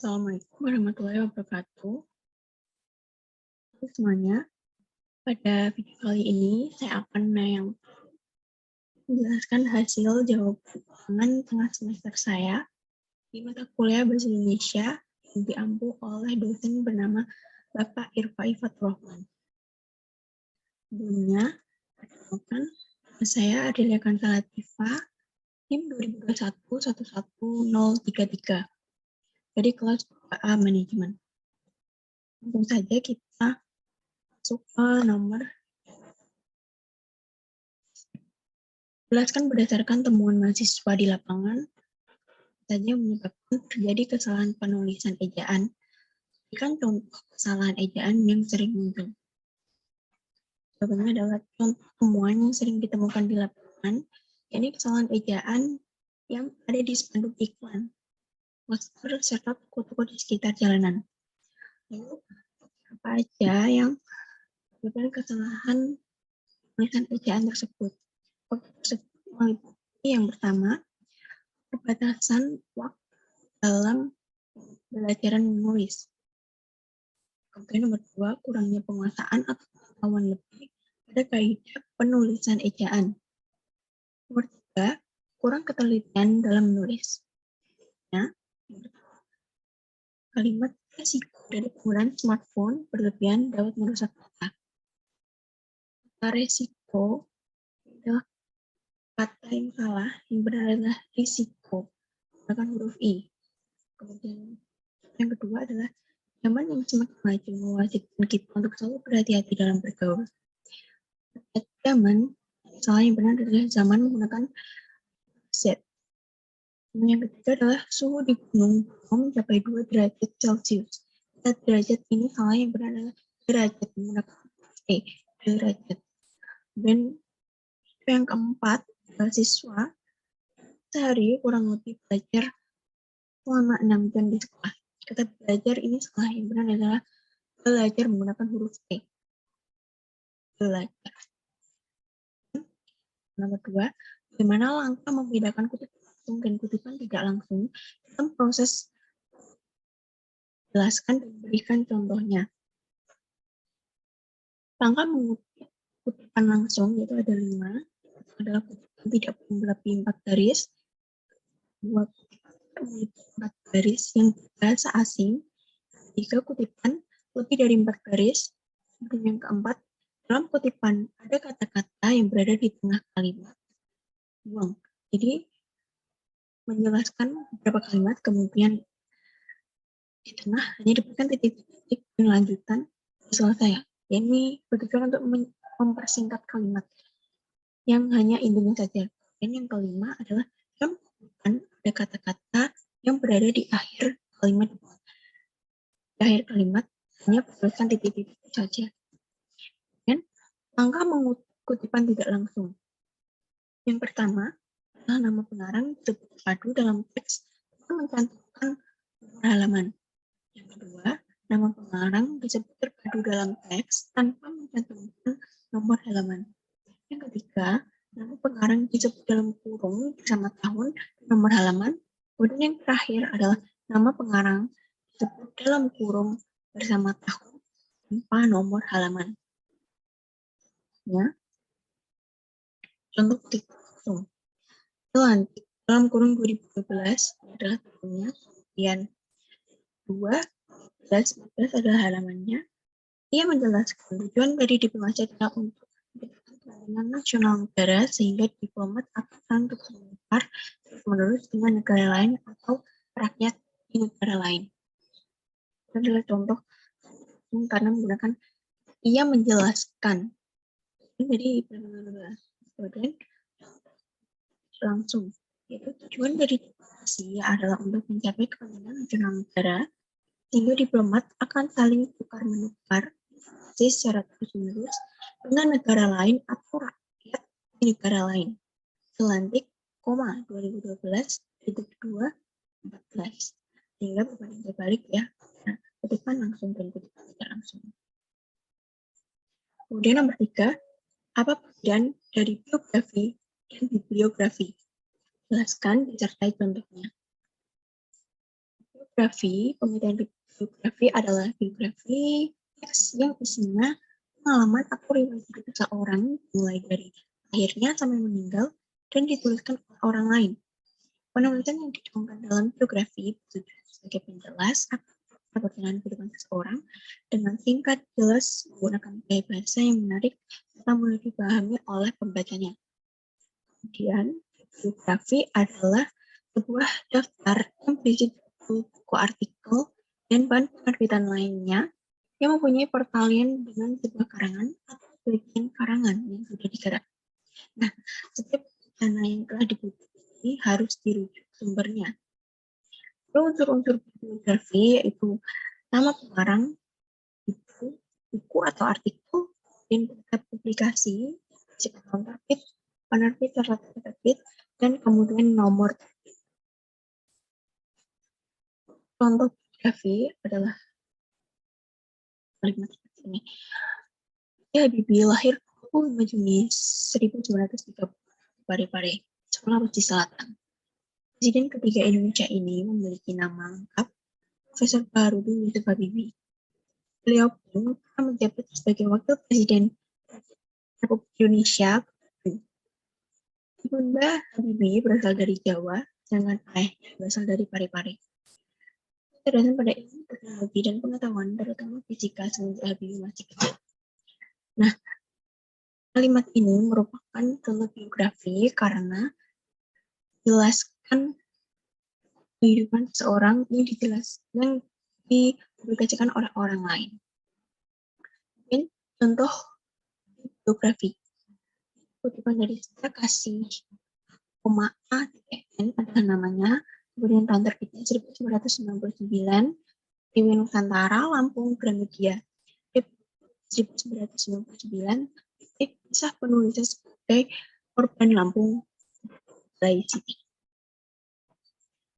Assalamualaikum warahmatullahi wabarakatuh. Halo semuanya, pada video kali ini saya akan menjelaskan hasil jawaban ulangan tengah semester saya di mata kuliah Bahasa Indonesia yang diampu oleh dosen bernama Bapak Irfai Fathurrahman. Sebelumnya, perkenalkan, saya Adelia Kansa Latifah, NIM 2021-11033 dari kelas A Manajemen. Langsung saja kita masuk ke nomor. Jelaskan berdasarkan temuan mahasiswa di lapangan saja menyebabkan terjadi kesalahan penulisan ejaan. Berikan contoh kesalahan ejaan yang sering muncul. Jawabannya adalah contoh temuan yang sering ditemukan di lapangan, yakni kesalahan ejaan yang ada di spanduk iklan, poster, serta toko-toko di sekitar jalanan. Lalu, apa aja yang menyebabkan kesalahan penulisan ejaan tersebut? Meliputi yang pertama, perbatasan waktu dalam belajaran menulis. Kemudian nomor 2, kurangnya penguasaan atau pengetahuan lebih pada kaidah penulisan ejaan. Nomor 3, kurang ketelitian dalam menulis. Nah, kalimat resiko dari penggunaan smartphone berlebihan dapat merusak kata. Kata resiko adalah kata yang salah, yang benar adalah risiko, menggunakan huruf I. Kemudian yang kedua adalah zaman yang semakin maju mewajibkan kita untuk selalu berhati-hati dalam bergaul. Zaman, salah yang benar adalah zaman menggunakan Z. Yang ketiga adalah suhu di gunung mencapai 2 derajat Celcius. Derajat ini salah yang benar adalah derajat menggunakan derajat. Dan yang keempat, siswa sehari kurang lebih belajar selama 6 jam di sekolah. Kata belajar ini salah yang benar adalah belajar menggunakan huruf E. Belajar. Nomor 2, bagaimana langkah membedakan kutipan langsung dan kutipan tidak langsung dalam proses jelaskan dan berikan contohnya. Langkah mengutip kutipan langsung yaitu ada 5, adalah kutipan tidak melebihi 4 garis, 2 kutipan melebihi 4 garis yang bahasa asing, 3 kutipan lebih dari 4 garis, dan yang keempat, dalam kutipan ada kata-kata yang berada di tengah kalimat. Buang. Jadi, menjelaskan beberapa kalimat, kemudian di tengah hanya diberikan titik-titik dan lanjutan selesai. Ini bertujuan untuk mempersingkat kalimat yang hanya intinya saja. Dan yang kelima adalah dalam kutipan ada kata-kata yang berada di akhir kalimat. Di akhir kalimat hanya berdasarkan titik-titik saja. Dan langkah mengutip kutipan tidak langsung. Yang pertama adalah nama pengarang disebut terpadu dalam teks yang mencantumkan nomor halaman. Yang kedua, nama pengarang disebut terpadu dalam teks tanpa mencantumkan nomor halaman. Yang ketiga, nama pengarang disebut dalam kurung bersama tahun dan nomor halaman. Kemudian yang terakhir adalah nama pengarang disebut dalam kurung bersama tahun tanpa nomor halaman. Ya. Contoh ketik langsung. Lantik dalam kurung 2012 adalah tahunnya, kemudian 2014 adalah halamannya. Ia menjelaskan tujuan dari diplomasi adalah untuk kepentingan nasional negara sehingga diplomat akan terus menukar terus-menerus dengan negara lain atau rakyat di negara lain. Itu adalah contoh karena menggunakan ia menjelaskan. Jadi kemudian langsung, yaitu tujuan dari diplomasi adalah untuk mencapai kepentingan nasional negara sehingga diplomat akan saling tukar-menukar secara terus-menerus dengan negara lain atau rakyat di negara lain. Selantik, 2012, titik 2, 14. Sehingga berbanding terbalik ya. Nah, kutipan langsung dan kutipan tidak langsung. Kemudian nomor 3, apa perbedaan dari biografi dan bibliografi? Jelaskan disertai contohnya. Penelitian biografi adalah biografi teks yang isinya pengalaman atau riwayat hidup seseorang mulai dari lahirnya sampai meninggal dan dituliskan oleh orang lain. Penulisan yang dituangkan dalam biografi bertujuan sebagai penjelas atau perjalanan kehidupan seseorang dengan singkat, jelas, menggunakan gaya bahasa yang menarik serta mudah dipahami oleh pembacanya. Kemudian, biografi adalah sebuah daftar yang berisi buku artikel dan bahan penerbitan lainnya yang mempunyai pertalian dengan sebuah karangan atau bagian karangan yang sudah digarap. Nah, setiap dana yang telah dipublikasi harus dirujuk sumbernya. Unsur-unsur biografi yaitu nama pengarang, buku atau artikel, dan publikasi, tahun terbit, penerbit serta terbit, dan kemudian nomor terbit. Contoh biografi adalah kalimat seperti ini. Habibie lahir 25 Juni 1930 di Parepare, Sulawesi Selatan. Presiden ketiga Indonesia ini memiliki nama lengkap Profesor Baharudin Yusuf Habibie. Beliau pun pernah menjabat sebagai Wakil Presiden Republik Indonesia. Ibunda Habibie berasal dari Jawa, sedangkan ayahnya berasal dari Parepare. Kecerdasan pada ilmu teknologi dan pengetahuan, terutama fisika, semenjak Habibie masih kecil. Nah, kalimat ini merupakan contoh biografi karena jelaskan kehidupan seseorang yang dijelaskan dipublikasikan oleh orang lain. Mungkin contoh biografi kutipan dari Sita Kasih, A, N adalah namanya, kemudian tahun terbitnya 1999, di Nusantara, Lampung, Gramedia. 1999, kisah penulisnya sebagai korban Lampung, Bay City.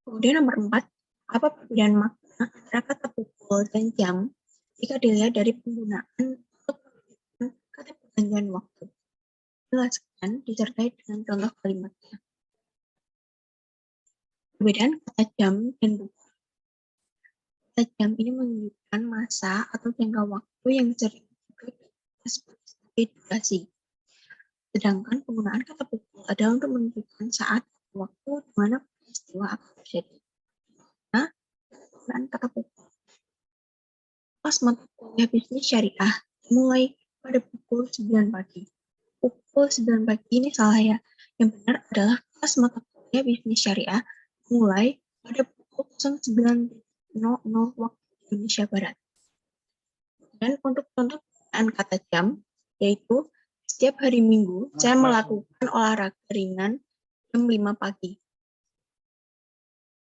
Kemudian nomor 4, apa perbedaan makna antara kata pukul dan jam jika dilihat dari penggunaan untuk kata pergantian waktu? Jelaskan disertai dengan contoh kalimatnya. Perbedaan kata jam dan pukul. Kata jam ini menunjukkan masa atau jangka waktu yang sering sebagai durasi. Sedangkan penggunaan kata pukul adalah untuk menunjukkan saat atau waktu di mana peristiwa akan terjadi. Nah, penggunaan kata pukul. Kelas mata kuliah bisnis syariah mulai pada pukul 9 pagi. Pukul 9 pagi ini salah ya. Yang benar adalah kelas mata kuliah bisnis syariah mulai pada pukul 09.00 waktu Indonesia Barat. Dan untuk contoh penggunaan kata jam, yaitu setiap hari Minggu saya melakukan olahraga ringan jam 5 pagi.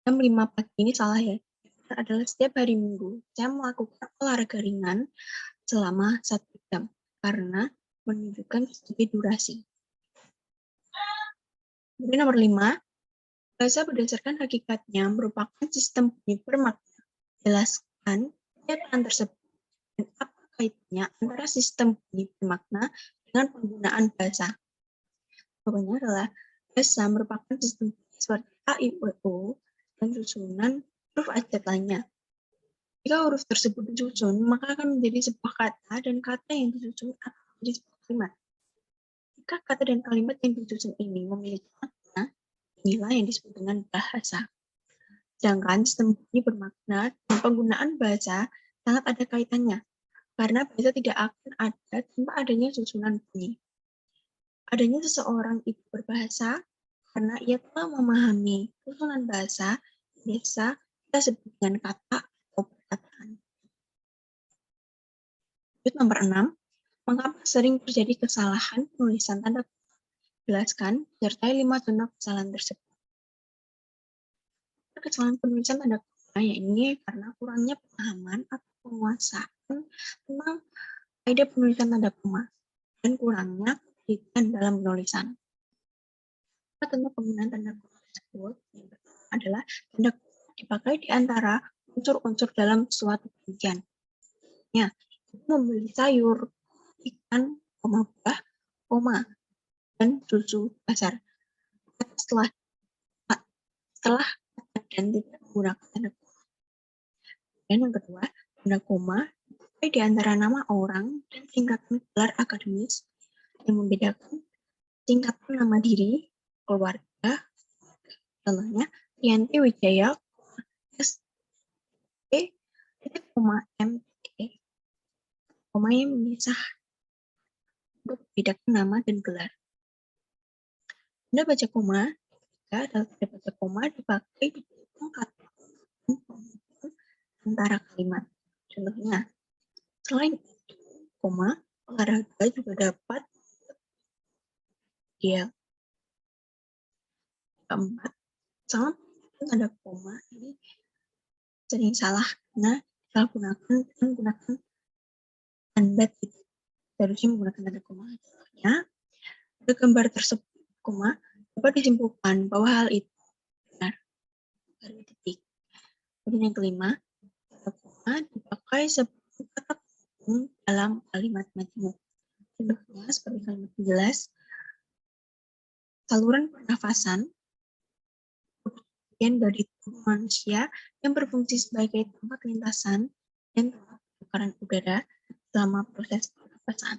Jam 5 pagi ini salah ya. Yang adalah setiap hari Minggu saya melakukan olahraga ringan selama 1 jam karena menunjukkan sebagai durasi. Kemudian nomor 5, bahasa berdasarkan hakikatnya merupakan sistem bunyi bermakna. Jelaskan pernyataan tersebut dan apa kaitannya antara sistem bunyi bermakna dengan penggunaan bahasa. Jawabannya adalah bahasa merupakan sistem bunyi seperti A, I, U, E, O dan susunan huruf abjad lainnya. Jika huruf tersebut disusun, maka akan menjadi sebuah kata dan kata yang disusun akan menjadi sebuah kalimat. Jika kata dan kalimat yang disusun ini memiliki makna, inilah yang disebut dengan bahasa. Sedangkan sistem bunyi bermakna dan penggunaan bahasa sangat ada kaitannya, karena bahasa tidak akan ada tanpa adanya susunan bunyi. Adanya seseorang itu berbahasa karena ia telah memahami susunan bahasa, biasa kita sebut dengan kata atau perkataan. Nomor 6, mengapa sering terjadi kesalahan penulisan tanda kutip? Jelaskan, sertai 5 contoh kesalahan tersebut. Kesalahan penulisan tanda kutip ini karena kurangnya pemahaman atau penguasaan tentang kaidah penulisan tanda koma dan kurangnya ketelitian dalam penulisan. Tentang penggunaan tanda kutip tersebut adalah tanda kutip dipakai di antara unsur-unsur dalam suatu rincian. Ya, membeli sayur, ikan, buah, dan susu pasar. Setelah dan tidak menggunakan tanda kutip. Dan yang kedua, tanda koma di antara nama orang dan singkatan gelar akademis yang membedakan singkatan nama diri, keluarga, contohnya Rianti Wijaya, S, E, titik koma, M, E, koma yang memisah untuk membedakan nama dan gelar. Tanda baca koma, adalah tanda baca koma dipakai di belakang kata antara kalimat. Contohnya, selain itu, koma, olahraga juga dapat dia keempat. Sama ada koma ini sering salah karena kita menggunakan tanda titik. Seharusnya menggunakan tanda koma. Contohnya, pada gambar tersebut, koma dapat disimpulkan bahwa hal itu benar. Baru titik. Kemudian yang kelima, tanda koma dipakai sebagai kata penghubung dalam kalimat majemuk. Contohnya seperti kalimat jelas, saluran pernafasan bagian dari tubuh manusia yang berfungsi sebagai tempat lintasan dan tempat pertukaran udara selama proses pernafasan.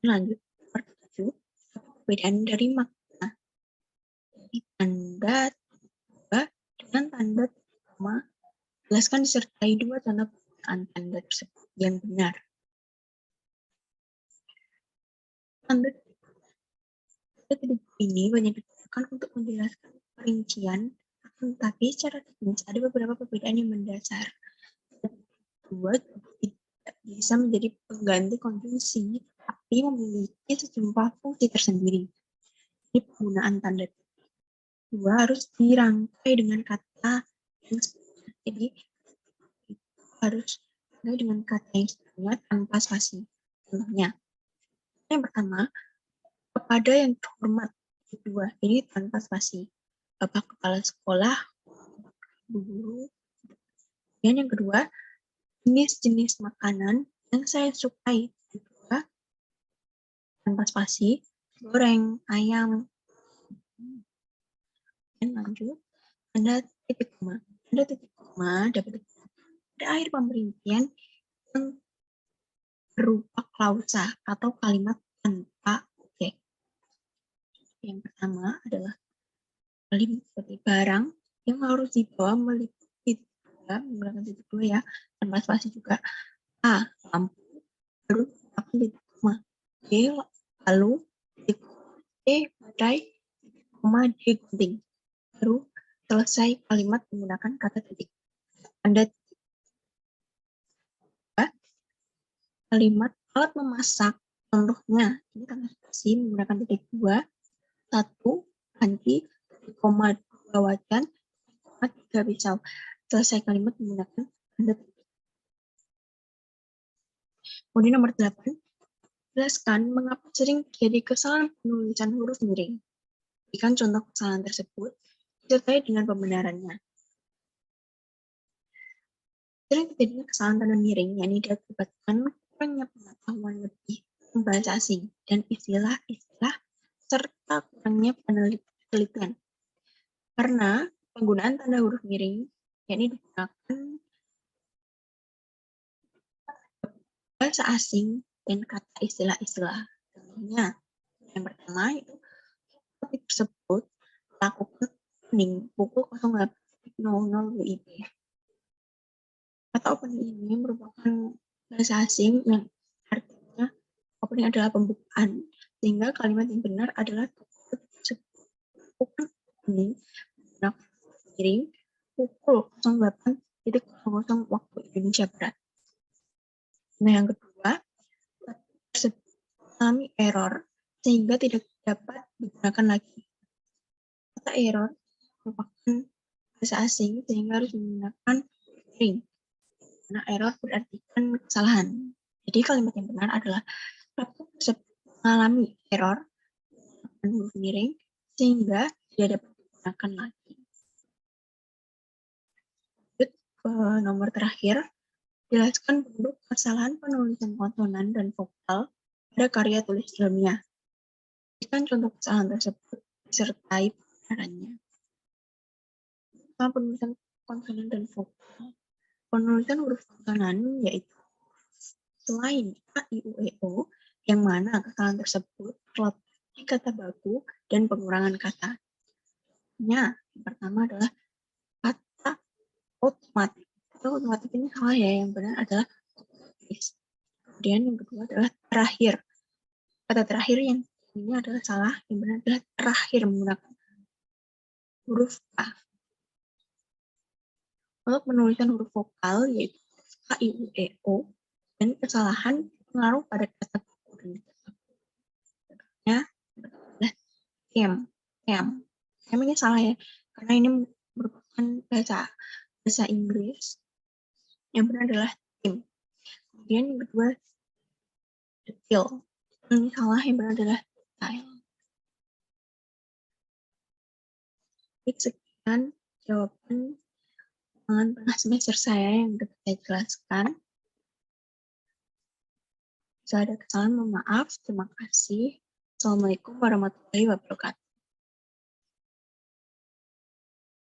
Lanjut, nomor 7, perbedaan dari makna. Jadi tanda tiba dengan tanda koma jelaskan disertai dua tanda penggunaan tanda tersebut yang benar. Tanda titik ini banyak digunakan untuk menjelaskan perincian, tetapi secara teknis ada beberapa perbedaan yang mendasar. Dua tidak bisa menjadi pengganti konjungsi, tapi memiliki sejumlah fungsi tersendiri. Jadi penggunaan tanda titik dua harus dirangkai dengan kata yang sebelumnya. Jadi harus dirangkai dengan kata yang sebelumnya tanpa spasi. Contohnya, yang pertama, kepada yang terhormat. Kedua, ini tanpa spasi. Bapak kepala sekolah, guru. Dan yang kedua, jenis-jenis makanan yang saya sukai. Kedua, tanpa spasi, goreng, ayam. Dan lanjut, tanda titik koma. Tanda titik koma dapat pada akhir pemerintian yang berupa klausa atau kalimat tanpa objek. Yang pertama adalah kalimat seperti barang yang harus dibawa meliputi dua, menggunakan titik dua ya, tanpa spasi juga. A, lampu, baru pakai titik koma. B, lalu titik koma. C, badai, koma, D, gunting. Baru selesai kalimat menggunakan kata titik. Tanda titik. Kalimat alat memasak, contohnya ini tanpa spasi menggunakan titik dua, satu panci, koma dua wajan, koma tiga pisau. Selesai kalimat menggunakan tanda titik. Kemudian nomor 8, jelaskan mengapa sering terjadi kesalahan penulisan huruf miring. Berikan contoh kesalahan tersebut disertai dengan pembenarannya. Sering terjadinya kesalahan tanda miring yang diakibatkan kurangnya pengetahuan lebih tentang bahasa asing dan istilah-istilah serta kurangnya penelitian. Karena penggunaan tanda huruf miring yakni digunakan bahasa asing dan kata istilah-istilah. Contohnya, yang pertama itu topik tersebut lakukan opening pukul 08.00 WIB. Kata opening ini merupakan bahasa asing yang artinya opening adalah pembukaan, sehingga kalimat yang benar adalah opening menggunakan miring pukul 08.00 waktu Indonesia Barat. Nah, yang kedua, tersebut mengalami error sehingga tidak dapat digunakan lagi. Kata error merupakan bahasa asing sehingga harus menggunakan miring. Karena error berarti kan kesalahan. Jadi kalimat yang benar adalah tersebut mengalami error dengan huruf miring sehingga tidak dapat digunakan lagi. Lanjut ke nomor terakhir, jelaskan bentuk kesalahan penulisan konsonan dan vokal pada karya tulis ilmiah. Berikan contoh kesalahan tersebut disertai pembenarannya. Sama penulisan konsonan dan vokal. Penulisan huruf konsonan yaitu selain A, I, U, E, O, yang mana kesalahan tersebut terletak di kata baku dan pengurangan kata. Yang pertama adalah kata otomatis. Atau otomatis ini salah ya, yang benar adalah otomatis. Kemudian yang kedua adalah terakhir. Kata terakhir yang ini adalah salah, yang benar adalah terakhir menggunakan huruf A. Untuk penulisan huruf vokal yaitu A, I, U, E, O, dan kesalahan pengaruh pada kata baku dan kata adalah tem ini salah ya, karena ini merupakan bahasa Inggris. Yang benar adalah tim. Kemudian yang kedua, detail. Ini salah, yang benar adalah detail. Baik, sekian jawaban pernah semester saya yang dapat saya jelaskan. Jika ada kesalahan, mohon maaf. Terima kasih. Assalamualaikum warahmatullahi wabarakatuh.